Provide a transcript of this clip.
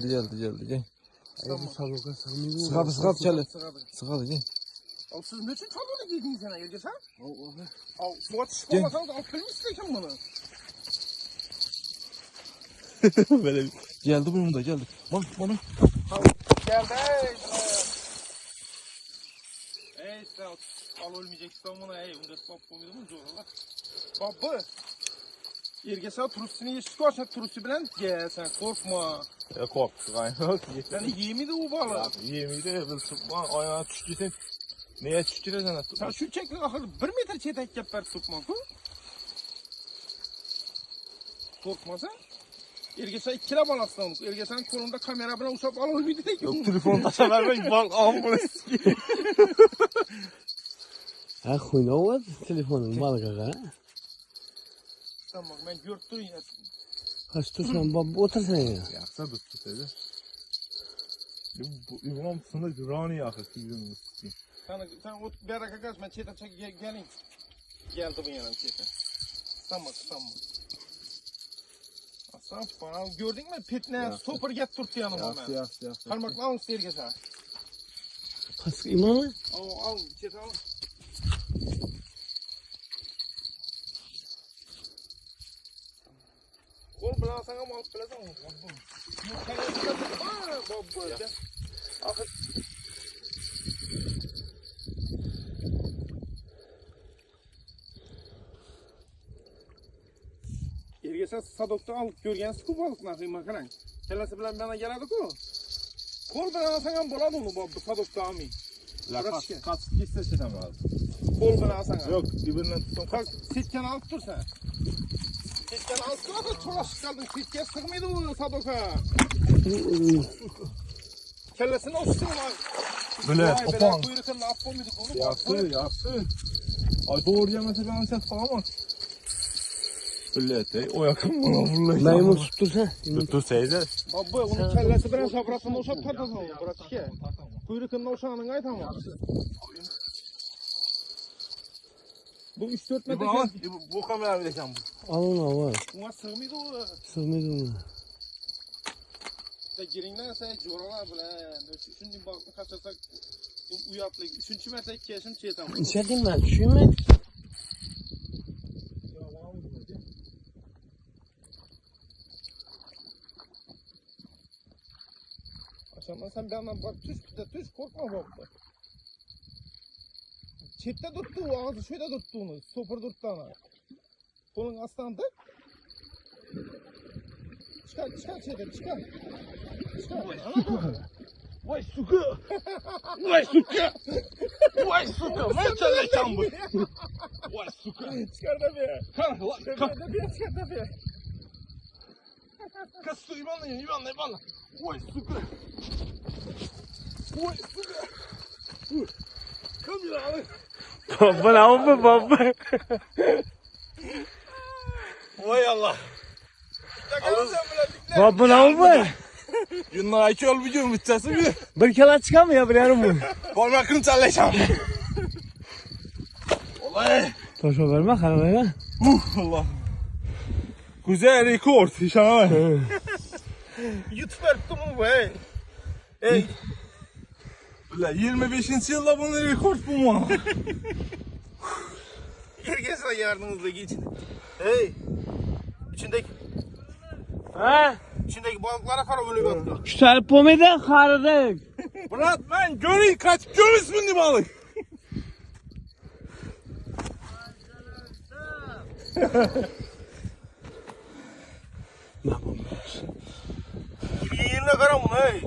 Geldi. Gel. Tamam. Sıkadı çale. Sıkadı gel. Al siz ne için çalını giydiniz sana Erges ha? Al suya çıkıp Gel. olmasanız alıp bilmişsin bunu. Böyle geldi bunun da geldi. Bana. Geldi. Ey sen al ölmeyeceksin bunu ey. Unda stop koydu mu zorla. Babı. Erges ha turistini yeşik varsa turisti bilen gel sen korkma. Ya korktu kaynak. Yani yemiydi o balı. Yemeği bir sıkma ayağına düştüysen. Neye düştüysen Sen şu çekli ahır 1 metre çetek yapar tutma ku. Korkmasa. Erges'e 2 kilo balasın. Erges'in kolunda kamera bilen uçap alabildi de Yok telefonu taşa vermek bal ambulans. Ha xuyna var telefonun balığa. Tamam ben görüp durayım ya. Kaç tursan bab otursan ya. Yaksa tuttu dedi. Bu İmam sınır Rani yakı sizin. Sen o beraka kaç ben çete çek gelin. Geldi bu yana çete. Tamam. Aslan falan gördün mü pitne stopper get turttu yanıma ben. Ya. Parmakla alın Erges'e. Kaç imamı? Al çete al. Kol bilen sana mı alıp bilesin mi? Babbu. Ahır. Erges'e sadokta alıp görgensiz ku balıklar kıymakarang. Kellesi bilen bana geladi ku. Kol bilen sana boladı onu babbu sadokta ami. Kaç gitse çetem lazım. Kol bilen sana. Yok birbirinden tutam. Bak sitken alıp dur sen. Sitken alıp dur da çolaşık kaldın. Sitken sıkmaydı bu sadoka. Kellesini olsun lan. Böyle topan. Kuyruklarını affolmadık onu. Yaptı. Ay doğru yemese ben ses falan. Böyle o yakın bana vuruyor. Maymun tuttursa. Tuttu seyde. Babba onun kellesi bilen şapratını uşap tartasın onu. Bırak ki. Kuyruklarını uşağının ay tamam. Bu 3-4 metre. Bu kamera vereceğim bu. Al onu var. Buna sığmaydı o. Sığmaydı onu. İşte girinden sen coralar bilen. Şimdi balıklı kaçırsak uyatlayıp 3. metre kesim çetam. İçerdim ben düşeyim mi? Aşağıdan sen bir yandan bak düş korkma babba. Çepte tuttu o ağzı şöyle tuttu onu. Stopper tuttu ana. Kolun aslandı. Çıkar çedir çıkar. Vay suku. Ben çalacağım bu. Vay suku. Çıkar da bir. Kalk. Çıkar da bir. Kız su İvan'la. Vay suku. Kamera alın. Baba ne yapıyor baba? Vay Allah. Baba ne yapıyor? Yunna iki yol bir bütçesi bir. Bir kere çıkamıyor bir yarım bu. Parmakını çalacağım. Olay. Toşa verme kanalına. Allah. Güzel rekord. İnşallah. YouTube yaptım bunu be. Ey. Ulan 25. yılda bunun rekord bu mu? Herkese yardımınızla geçin. Hey. İçindeki balıklara para böyle bakıyor. Küsel pomede karıdık. Bırak ben göreyim kaç görürsün balık. Yerine karam bunu hey.